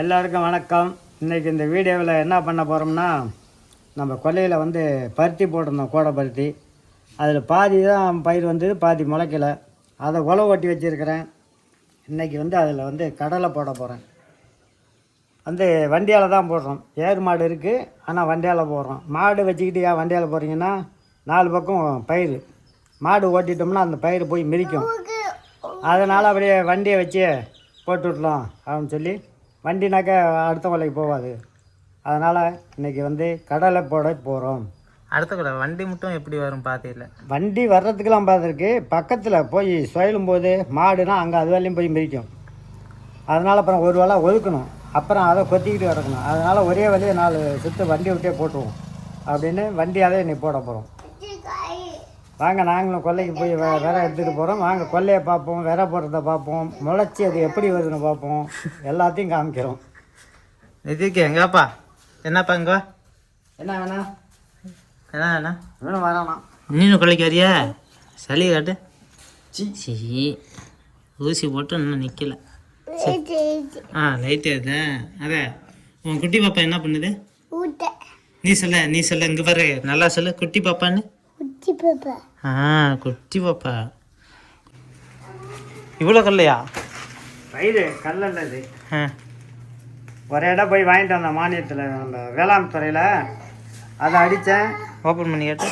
எல்லாருக்கும் வணக்கம். இன்றைக்கி இந்த வீடியோவில் என்ன பண்ண போகிறோம்னா, நம்ம கொல்லையில் வந்து பருத்தி போட்டிருந்தோம், கோடை பருத்தி. அதில் பாதி தான் பயிர் வந்து பாதி முளைக்கலை. அதை உழவு ஓட்டி வச்சுருக்கிறேன். இன்றைக்கி வந்து அதில் வந்து கடலை போட போகிறேன். வந்து வண்டியால் தான் போடுறோம். ஏர் மாடு இருக்குது, ஆனால் வண்டியால் போடுறோம். மாடு வச்சுக்கிட்டு ஏன் வண்டியால் போடுறீங்கன்னா, 4 பக்கம் பயிர் மாடு ஓட்டிட்டோம்னா அந்த பயிர் போய் மிதிக்கும். அதனால் அப்படியே வண்டியை வச்சு போட்டு விடலாம் அப்படின்னு சொல்லி, வண்டினாக்கா அடுத்த கொல்லைக்கு போகாது. அதனால் இன்றைக்கி வந்து கடலை போட போகிறோம். அடுத்த கொலை வண்டி மட்டும் எப்படி வரும் பார்த்தீங்கள? வண்டி வர்றதுக்கெல்லாம் பார்த்துருக்கு. பக்கத்தில் போய் சுயலும் போது மாடுனா அங்கே அது வேலையும் போய் மிதிக்கும். அதனால் அப்புறம் ஒரு வேளை ஒதுக்கணும், அப்புறம் அதை கொத்திக்கிட்டு கிடக்கணும். அதனால் ஒரே வழியை 4 சுற்று வண்டி விட்டே போட்டுருவோம் அப்படின்னு வண்டியாலே இன்னைக்கு போட போகிறோம். வாங்க, நாங்களும் கொல்லைக்கு போய் விரை எடுத்துகிட்டு போகிறோம். வாங்க கொல்லையை பார்ப்போம், விரை போடுறத பார்ப்போம், முளைச்சி அது எப்படி வருதுன்னு பார்ப்போம், எல்லாத்தையும் காமிக்கிறோம். நிதிக்கு எங்கப்பா? என்னப்பா இங்கே என்ன வேணா? என்ன வேணா? இன்னும் வரானா? இன்னும் கொல்லைக்கு வரியா? சளி காட்டு. சி ஊசி போட்டு இன்னும் நிற்கல. லைட்டு அது. அதே உன் குட்டி பாப்பா என்ன பண்ணுது? நீ சொல்ல இங்கே பாரு, நல்லா சொல்லு. குட்டி பாப்பான்னு. குட்டி பாப்பா. இவ்வளோ கல்லையா? பயிர் கல்லல்ல இது. ஒரு இடம் போய் வாங்கிட்டு வந்தேன் மானியத்தில், நம்ம வேளாண் துறையில். அதை அடித்தேன். ஓப்பன் பண்ணி கேட்டு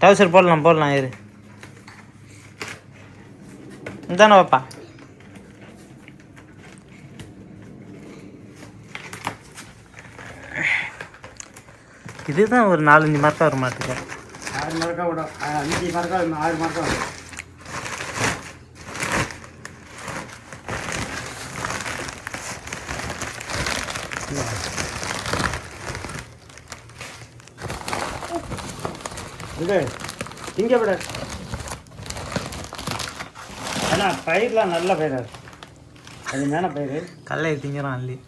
டவுசர் போடலாம் இரு. இதானே பாப்பா? இதுதான் ஒரு 4-5 மார்க்கா வர மாட்டேங்க. 6 மார்க்கா விடும். 5 மார்க்கா 6 மார்க்கா வரும். இது திங்க விட. ஆனால் பயிரெலாம் நல்ல பயிர். அது மேலே பயிர் கடலை திங்கிறோம், அள்ளி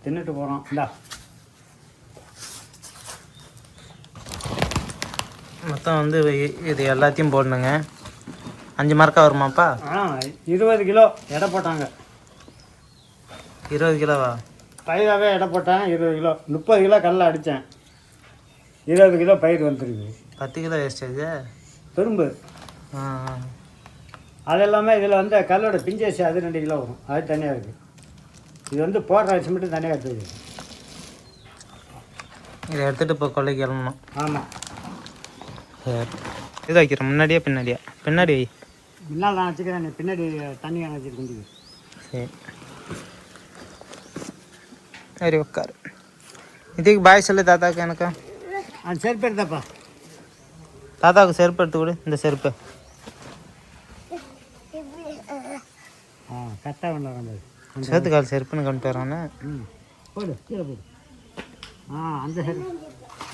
தின்னுட்டு போகிறோம். இந்தா மொத்தம் வந்து இது எல்லாத்தையும் போடணுங்க. 5 மார்க்கா வருமாப்பா? 20 கிலோ எடை போட்டாங்க. 20 கிலோவா? பயிராகவே எடை போட்டேன். 20 கிலோ. 30 கிலோ கடலை அடித்தேன். 20 கிலோ பயிர் வந்துருக்கு. 10 கிலோ வேஸ்டேஜ் பெரும்பு. அது எல்லாமே இதில் வந்து கல்லோட பிஞ்சேசி அது 2 கிலோ வரும். அது தனியாக இருக்குது. இது வந்து போடுற அரிசி மட்டும் தனியாக எடுத்துருக்கு. இதை எடுத்துகிட்டு இப்போ கொல்லைக்கு கிளம்பணும். ஆமாம். இது வைக்கிறேன். முன்னாடியா பின்னாடியா? பின்னாடி வை. முன்னால் நான் வச்சுக்கிறேன், நீ பின்னாடி தண்ணி வச்சுருக்கேன். சரி உட்காரு. இதுக்கு பாய் சொல்லு தாத்தாவுக்கு. எனக்கு செருப்பு எடுத்தாப்பா. தாத்தாவுக்கு செருப்பு எடுத்து கொடு. இந்த செருப்பு கரெக்டாக கொண்டு சேத்துக்கால் செருப்புன்னு கொண்டு வரானே. போடு, கீழே போடு. அந்த செருப்பு,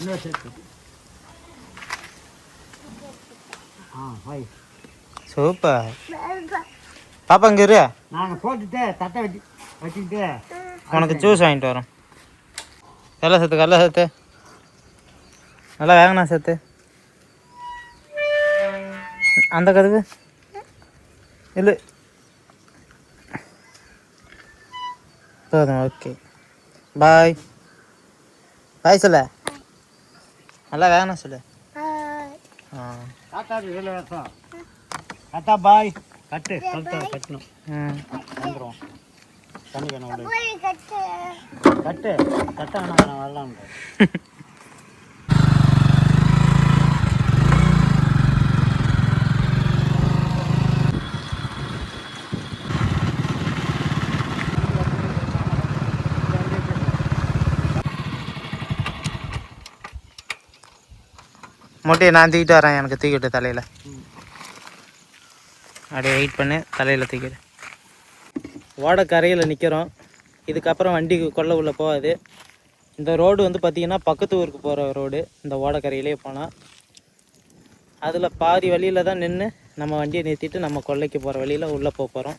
இன்னொரு செருப்பு. சூப்பர். பாப்பா இங்கே இரு. நாங்கள் போட்டுட்டு தட்டை வச்சுக்கிட்டு உனக்கு ஜூஸ் வாங்கிட்டு வரோம். கடலை சேர்த்து நல்லா வேகண்ணா சேர்த்து. அந்த கதவு இல்லை போதும். ஓகே, பாய். சொல்ல நல்லா வேகண்ணா சொல்லு. கட்டா பாய். கட்டணும். வந்துடும். தண்ணி வேணும். கட்ட வேணாம், வரலாம். மூட்டையை நான் தூக்கிட்டு வரேன். எனக்கு தூக்கிட்டு தலையில் அப்படியே வெயிட் பண்ணு. தலையில் தூக்கிடு. ஓடக்கரையில் நிற்கிறோம். இதுக்கப்புறம் வண்டி கொல்லை உள்ளே போகாது. இந்த ரோடு வந்து பார்த்திங்கன்னா பக்கத்து ஊருக்கு போகிற ரோடு. இந்த ஓடக்கரையிலே போனால் அதில் பாதி வழியில் தான் நின்று நம்ம வண்டியை நிறுத்திட்டு நம்ம கொல்லைக்கு போகிற வழியில் உள்ளே போகிறோம்.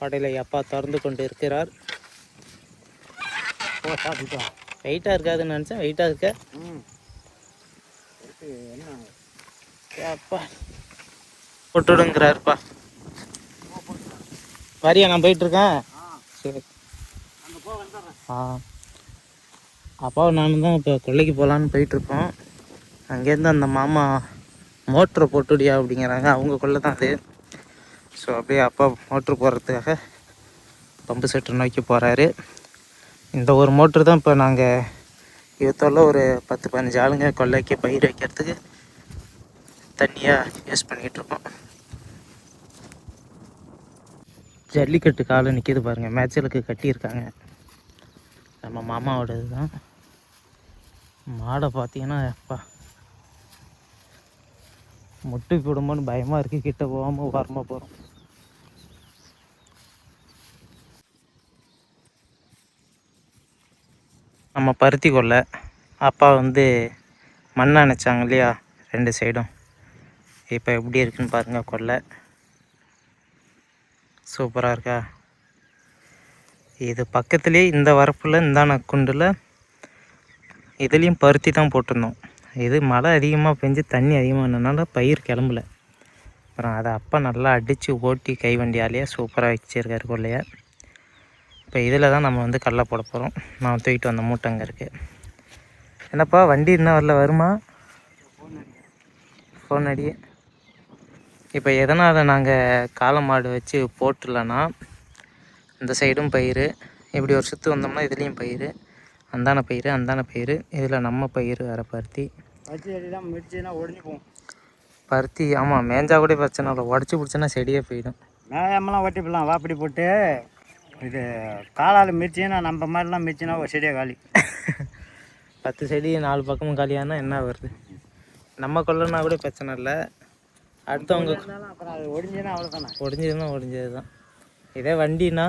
படையில் அப்பா திறந்து கொண்டு இருக்கிறார். வெயிட்டாக இருக்காதுன்னு நினச்சேன். வெயிட்டாக இருக்க. அப்பா போட்டுடுங்கிறாருப்பா. வரியா நான் போயிட்டுருக்கேன். சரி. அங்கே போ வந்துடுறேன். அப்பாவும் நானும் தான் இப்போ கொல்லைக்கு போகலான்னு போயிட்டுருக்கோம். அங்கேருந்து அந்த மாமா மோட்ரு போட்டுடியா அப்படிங்கிறாங்க. அவங்க கொல்லை தான் அது. ஸோ அப்படியே அப்பா மோட்ரு போடுறதுக்காக பம்பு செட்டு நோக்கி போகிறாரு. இந்த ஒரு மோட்ரு தான் இப்போ நாங்கள் இவத்தோட ஒரு 10-15 ஆளுங்க கொல்லைக்கு பயிர் வைக்கிறதுக்கு தண்ணியாக யூஸ் பண்ணிகிட்ருக்கோம். ஜல்லிக்கட்டு காலை நிற்கிது பாருங்கள், மேய்ச்சலுக்கு கட்டியிருக்காங்க. நம்ம மாமாவோடது தான். மாடை பார்த்தீங்கன்னா அப்பா முட்டு போடும்போன்னு பயமாக இருக்குது. கிட்ட போகாமல் வரமா போகிறோம். நம்ம பருத்தி கொல்லை அப்பா வந்து மண்ணை அணைச்சாங்க இல்லையா 2 சைடும். இப்போ எப்படி இருக்குன்னு பாருங்கள். கொல்லை சூப்பராக இருக்கா? இது பக்கத்துலேயே இந்த வரப்பில் இந்தான குண்டில் இதுலேயும் பருத்தி தான் போட்டிருந்தோம். இது மழை அதிகமாக பெஞ்சு தண்ணி அதிகமானதுனால பயிர் கிளம்பல. அப்புறம் அதை அப்பா நல்லா அடித்து ஓட்டி கைவண்டியாலேயே சூப்பராக வச்சிருக்காரு கொல்லையை. இப்போ இதில் தான் நம்ம வந்து கடலை போட போகிறோம். நான் தூக்கிட்டு வந்த மூட்டை அங்கே இருக்குது. என்னப்பா வண்டி இன்னும் வரல, வருமா? ஃபோன் அடி. இப்போ எதனால் நாங்கள் காளை மாடு வச்சு போட்டுலன்னா, இந்த சைடும் பயிர், இப்படி ஒரு சுற்று வந்தோம்னா இதுலேயும் பயிர், அந்தான பயிர், இதில் நம்ம பயிர் வேறு பருத்தி. பருத்தி செடிலாம் மிதிச்சுன்னா ஒடிஞ்சு போகும். பருத்தி ஆமாம், மேஞ்சா கூட பிரச்சனை இல்லை, உடச்சி பிடிச்சோன்னா செடியே போயிடும். மேயமெல்லாம் ஓட்டிப்படலாம் வாப்படி போட்டு. இது காலால் மிதிச்சுன்னா நம்ம மாதிரிலாம் மிதிச்சுன்னா ஒரு செடியாக காலி. 10 செடி 4 பக்கமும் காலியானா என்ன வருது? நம்ம கொள்ளனா கூட பிரச்சனை இல்லை, அடுத்தவங்க அப்புறம் அது ஒடிஞ்சுன்னா அவ்வளோதானே. ஒடிஞ்சது தான். இதே வண்டினா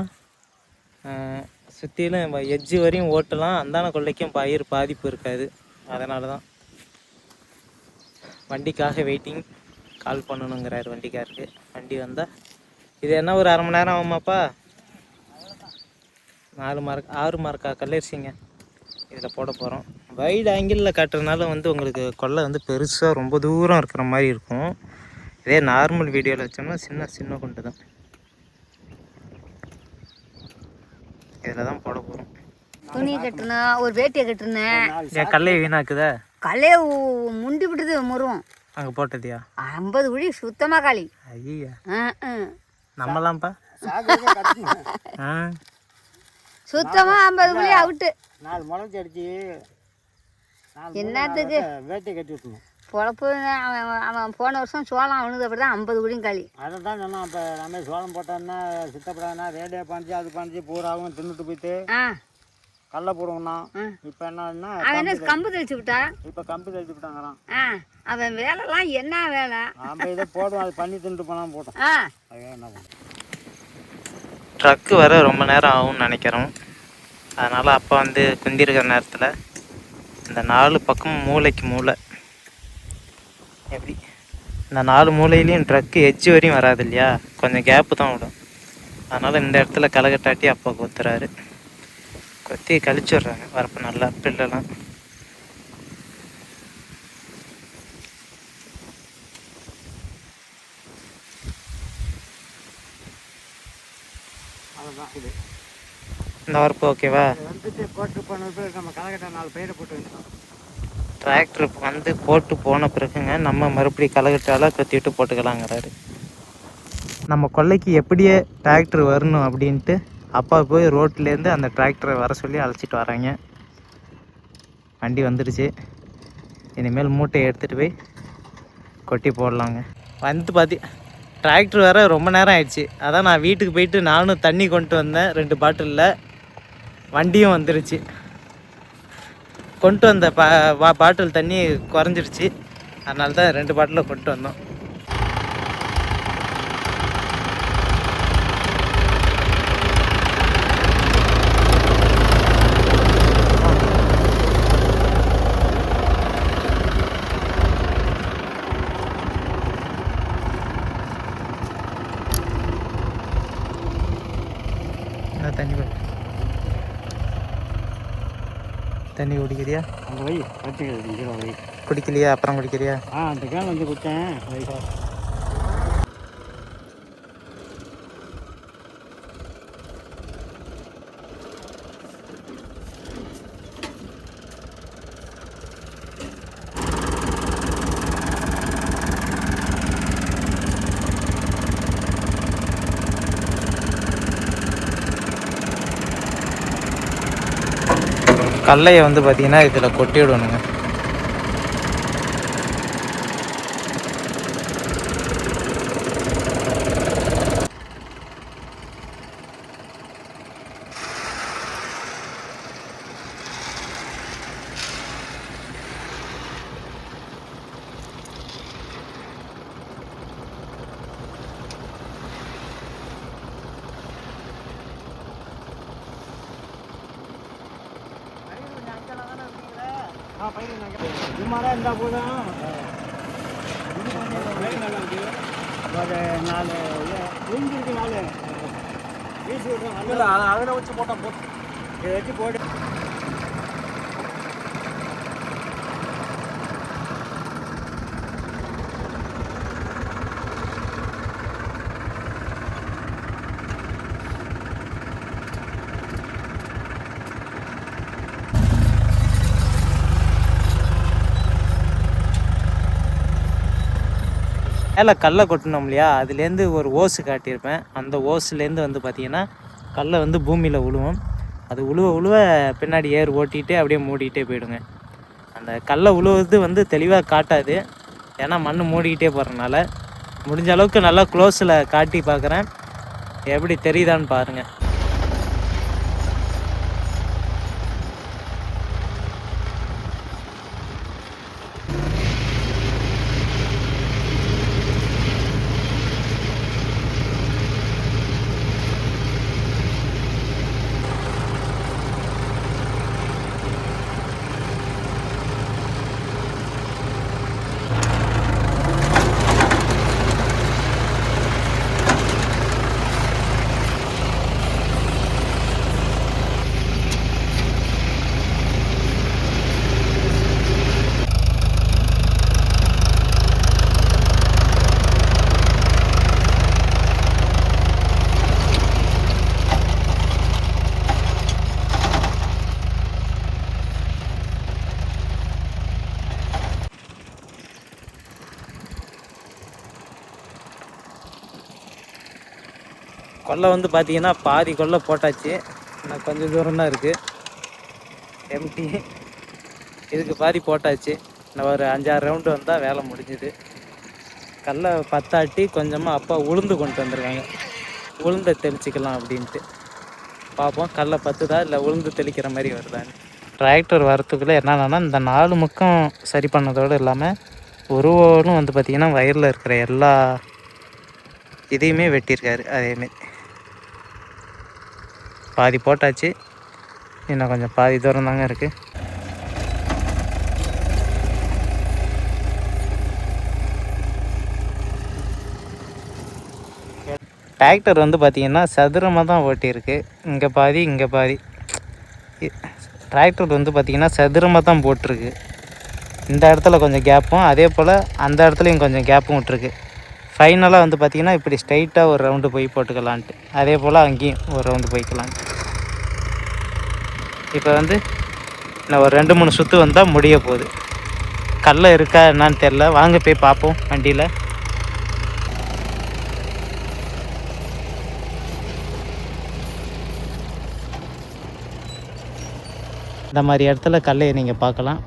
சுற்றிலும் எட்ஜு வரையும் ஓட்டலாம், அந்தான கொள்ளைக்கும் பயிர் பாதிப்பு இருக்காது. அதனால தான் வண்டிக்காக வெயிட்டிங். கால் பண்ணணுங்கிறாரு வண்டிக்காருக்கு. வண்டி வந்தால் இது என்ன ஒரு 1/2 மணி நேரம் ஆகுமாப்பா? 6 மார்க்கா கல்லரிசிங்க இதில் போட போகிறோம். வைடு ஆங்கிளில் காட்டுறதுனால வந்து உங்களுக்கு கொல்லை வந்து பெருசாக ரொம்ப தூரம் இருக்கிற மாதிரி இருக்கும். இதே நார்மல் வீடியோவில் வச்சோம்னா சின்ன குண்டு தான். இதில் தான் போட போகிறோம். துணி கட்டணும், ஒரு வேட்டியை கட்டுனேன். ஏன் கல்லையை வீணாக்குதா? கல்லையை முண்டி விட்டுது முருவும். அங்கே போட்டதியா? 50 குழி சுத்தமாக காலி. ஐயா நம்மலாம்ப்பா சுத்தமாக 50 குழி அவுட்டு. 4 முளைச்சி அடிச்சு என்னத்துக்கு வேட்டை கட்டி விட்டணும். பொழப்பு. அவன் போன வருஷம் சோளம் அவனுக்கு அப்படி தான் 50 குழியும் காலி. அதை தான் சொன்னான். இப்போ நம்ம சோளம் போட்டோம்னா சித்தப்படாதுன்னா ரேடியோ பண்ணிச்சு அது பண்ணிச்சு பூராவும் தின்னுட்டு போயிட்டு கடல போடுவோம்னா. இப்போ என்னன்னா அவன் என்ன கம்பு தெளிச்சு விட்டா? இப்போ கம்பு தெளிச்சு விட்டாங்கிறான். அவன் வேலைலாம் என்ன வேலை? நம்ம இதை போடுவோம், அது பண்ணி தின்னுட்டு போனால் போட்டோம். அது என்ன பண்ணும். ட்ரக்கு வர ரொம்ப நேரம் ஆகும்னு நினைக்கிறோம். அதனால் அப்பா வந்து குந்திருக்கிற நேரத்தில் இந்த 4 பக்கம் மூளைக்கு மூளை எப்படி இந்த 4 மூலையிலையும் ட்ரக்கு எட்ஜு வரையும் வராது இல்லையா, கொஞ்சம் கேப்பு தான் விடும். அதனால் இந்த இடத்துல களைகட்டாட்டி அப்பா கொத்துறாரு. கொத்தி கழிச்சு விட்றாங்க வரப்பு நல்லா பில்லெல்லாம். அதுதான் இது இந்த வரப்பு ஓகேவா? வந்துட்டு போட்டு போன பிறகு நம்ம களைகட்டை 4 பயிரை போட்டு வச்சிட்டோம். டிராக்டர் வந்து போட்டு போன பிறகுங்க நம்ம மறுபடியும் களைகட்டால கொத்திட்டு போட்டுக்கலாங்கிறாரு. நம்ம கொல்லைக்கு எப்படியே டிராக்டர் வரணும் அப்படின்ட்டு அப்பா போய் ரோட்லேருந்து அந்த டிராக்டரை வர சொல்லி அழைச்சிட்டு வராங்க. வண்டி வந்துடுச்சு. இனிமேல் மூட்டையை எடுத்துகிட்டு போய் கொட்டி போடலாங்க. வந்து டிராக்டர் வர ரொம்ப நேரம் ஆயிடுச்சு. அதான் நான் வீட்டுக்கு போயிட்டு நானும் தண்ணி கொண்டு வந்தேன் 2 பாட்டிலில். வண்டியும் வந்துடுச்சு. கொண்டு வந்த பாட்டில் தண்ணி குறைஞ்சிடுச்சு. அதனால தான் 2 பாட்டிலில் கொண்டு வந்தோம். தண்ணி குடிக்கிறியா? அங்கே வை வச்சுக்கிறேன். குடிக்கலையா? அப்புறம் குடிக்கிறியா? அந்த கேன் வந்து குடித்தேன். கடலையை வந்து பார்த்திங்கன்னா இதில் கொட்டி விடணுங்க. சும்மாதான் இருந்தால் போதும். ஒரு 4 புரிஞ்சிருக்கு 4 வீசி விட்றோம். அதில் வச்சு போட்டால் போட்டு இதை வச்சு போட்டு மேலே கடலை கொட்டணும் இல்லையா, அதுலேருந்து ஒரு ஓஸு காட்டியிருப்பேன். அந்த ஓஸுலேருந்து வந்து பார்த்திங்கன்னா கடலை வந்து பூமியில் உழுவும். அது உழுவ பின்னாடி ஏர் ஓட்டிகிட்டே அப்படியே மூடிக்கிட்டே போயிடுங்க. அந்த கடலை உழுவுறது வந்து தெளிவாக காட்டாது, ஏன்னா மண் மூடிக்கிட்டே போகிறனால. முடிஞ்ச அளவுக்கு நல்லா க்ளோஸில் காட்டி பார்க்குறேன், எப்படி தெரியுதான்னு பாருங்கள். கொல்லை வந்து பார்த்திங்கன்னா பாதி கொல்லை போட்டாச்சு, இன்னும் கொஞ்சம் தூரம் தான் இருக்குது எம்டி. இதுக்கு பாதி போட்டாச்சு, இன்னும் ஒரு 5-6 ரவுண்டு வந்தால் வேலை முடிஞ்சுது. கடலை பத்தாட்டி கொஞ்சமாக அப்பா உளுந்து கொண்டு வந்திருக்காங்க, உளுந்தை தெளிச்சிக்கலாம் அப்படின்ட்டு. பார்ப்போம் கடலை பத்துதா இல்லை உளுந்து தெளிக்கிற மாதிரி வருதான்னு. டிராக்டர் வரத்துக்குள்ளே என்னென்னா இந்த 4 முக்கம் சரி பண்ணதோடு இல்லாமல் ஒரு ஓடும் வந்து பார்த்திங்கன்னா வயலில் இருக்கிற எல்லா இதையுமே வெட்டியிருக்காரு. அதேமாரி பாதி போட்டாச்சு, இன்னும் கொஞ்சம் பாதி தூரம் தாங்க இருக்குது. டிராக்டர் வந்து பார்த்திங்கன்னா சதுரமாக தான் ஓட்டியிருக்கு, இங்கே பாதி இங்கே பாதி. டிராக்டர் வந்து பார்த்திங்கன்னா சதுரமாக தான் போட்டிருக்கு. இந்த இடத்துல கொஞ்சம் கேப்பும், அதே போல் அந்த இடத்துலையும் கொஞ்சம் கேப்பும் விட்ருக்கு. ஃபைனலாக வந்து பார்த்திங்கன்னா இப்படி ஸ்ட்ரைட்டாக ஒரு ரவுண்டு போய் போட்டுக்கலான்ட்டு, அதே போல் அங்கேயும் ஒரு ரவுண்டு போய்க்கலான்ட்டு. இப்போ வந்து இன்னும் ஒரு 2-3 சுற்று வந்தால் முடிய போகுது. கடலை இருக்கா என்னான்னு தெரில, வாங்க போய் பார்ப்போம் வண்டியில். இந்த மாதிரி இடத்துல கடலையை நீங்கள் பார்க்கலாம்.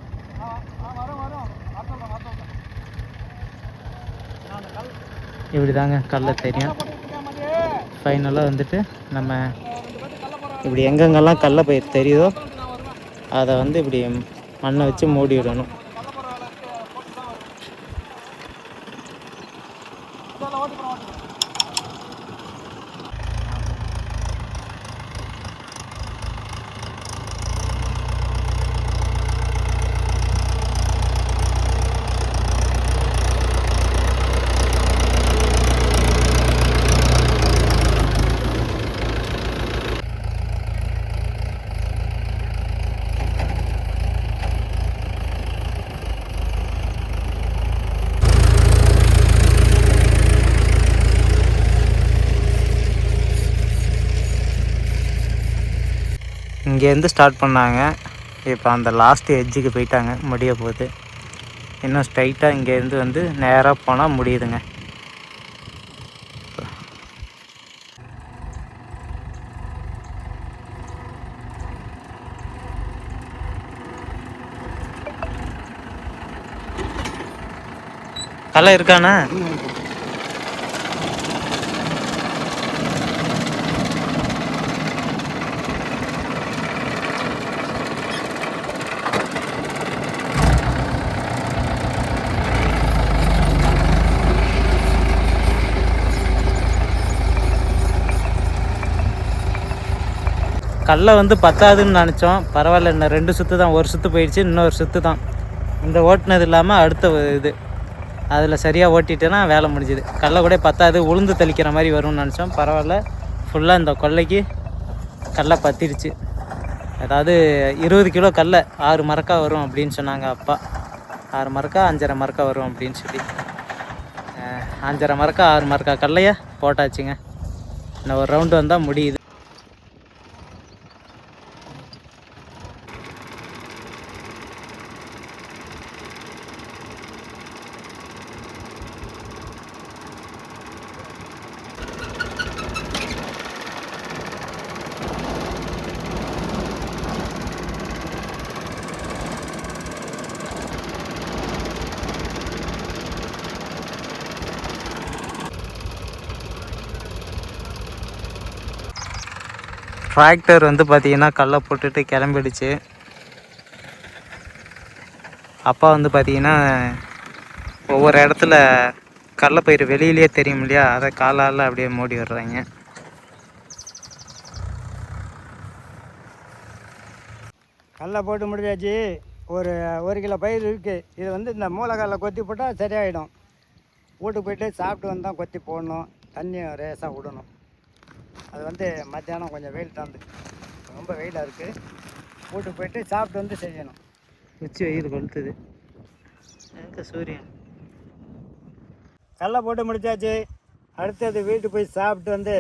இப்படி தாங்க கடலை தெரியும். ஃபைனலாக வந்துட்டு நம்ம இப்படி எங்கெங்கெல்லாம் கடலை பயிர் தெரியுதோ அதை வந்து இப்படி மண்ணை வச்சு மூடி விடணும். இங்கேருந்து ஸ்டார்ட் பண்ணாங்க, இப்போ அந்த லாஸ்ட் எட்ஜுக்கு போயிட்டாங்க, முடிய போகுது. இன்னும் ஸ்ட்ரைட்டாக இங்கேருந்து வந்து நேராக போனால் முடியுதுங்க. களை இருக்காண்ணா? கல்லை வந்து பத்தாதுன்னு நினச்சோம். பரவாயில்ல, இன்னும் 2 சுற்று தான். ஒரு சுற்று போயிடுச்சு, இன்னொரு சுற்று தான். இந்த ஓட்டினது இல்லாமல் அடுத்த இது அதில் சரியாக ஓட்டிட்டேன்னா வேலை முடிஞ்சுது. கடலை கூட பத்தாது, உளுந்து தெளிக்கிற மாதிரி வரும்னு நினச்சோம். பரவாயில்ல, ஃபுல்லாக இந்த கொல்லைக்கு கடலை பத்திருச்சு. அதாவது 20 கிலோ கடலை 6 மரக்கா வரும் அப்படின்னு சொன்னாங்க அப்பா. 6 மரக்கா 5.5 மரக்கா வரும் அப்படின்னு சொல்லி 5.5 மரக்கா 6 மரக்கா கடலையை போட்டாச்சுங்க. இன்னும் ஒரு ரவுண்டு வந்தால் முடியுது. டிராக்டர் வந்து பார்த்திங்கன்னா கடலை போட்டுட்டு கிளம்பிடுச்சு. அப்பா வந்து பார்த்திங்கன்னா ஒவ்வொரு இடத்துல கடலைப்பயிர் வெளியிலேயே தெரியும் இல்லையா, அதை காலால் அப்படியே மூடி விடுறாங்க. கடலை போட்டு முடிஞ்சாச்சு. ஒரு கிலோ பயிர் இருக்குது. இது வந்து இந்த மூளைக்கடலை கொத்தி போட்டால் சரியாயிடும். வீட்டுக்கு போய்ட்டு சாப்பிட்டு வந்து தான் கொத்தி போடணும். தண்ணியை ரேசாக விடணும். அது வந்து மத்தியானம் கொஞ்சம் வெயில் தாந்து, ரொம்ப வெயிலாக இருக்குது. வீட்டுக்கு போய்ட்டு சாப்பிட்டு வந்து செய்யணும். உச்சி வெயில் கொளுத்துது. எங்கே சூரியன். கடலை போட்டு முடிச்சாச்சு. அடுத்தது வீட்டுக்கு போய் சாப்பிட்டு வந்து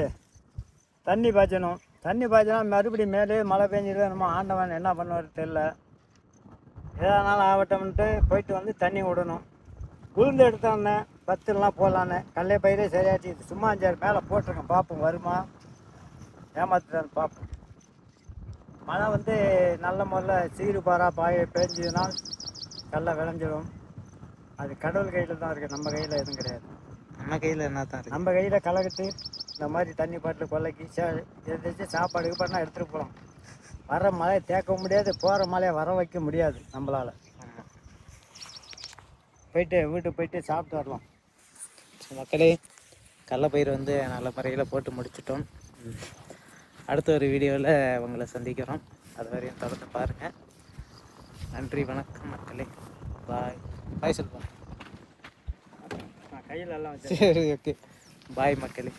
தண்ணி பாய்ச்சணும். தண்ணி பாய்ச்சினா மறுபடியும் மேலே மழை பெஞ்சிடும். நம்ம ஆண்டவன் என்ன பண்ணுவார் தெரில. எதானாலும் ஆகட்டும்ன்ட்டு போயிட்டு வந்து தண்ணி விடணும். உளுந்து எடுத்தோன்னே 10 போடலான்னு கடலை பயிரே சரியாச்சு. சும்மா 5 மேலே போட்டிருக்கேன். பார்ப்போம் வருமா, ஏமாத்துட்டான்னு பார்ப்போம். மழை வந்து நல்ல முறையில் சீரு பாராக பெஞ்சதுன்னா கடலை விளைஞ்சிடும். அது கடவுள் கையில் தான் இருக்குது, நம்ம கையில் எதுவும் கிடையாது. நம்ம கையில் என்ன தான் இருக்குது. நம்ம கையில் கலக்கிட்டு இந்த மாதிரி தண்ணி பாட்டில் கொல்லைக்கு எதிர்த்து சாப்பாடு பண்ணால் எடுத்துகிட்டு போகலாம். வர மழையை தேக்க முடியாது, போகிற மழையை வர வைக்க முடியாது நம்மளால். போயிட்டு வீட்டுக்கு போயிட்டு சாப்பிட்டு வரலாம். மக்களே, கடலைப்பயிர் வந்து நல்ல முறையில் போட்டு முடிச்சிட்டோம். அடுத்த ஒரு வீடியோவில் உங்களை சந்திக்கிறோம். அது வரையும் தொடர்ந்து பாருங்கள். நன்றி, வணக்கம் மக்களே. பாய். பாய் சொல்லுவோம். கையில் எல்லாம் வச்சு. சரி, ஓகே. பாய் மக்களே.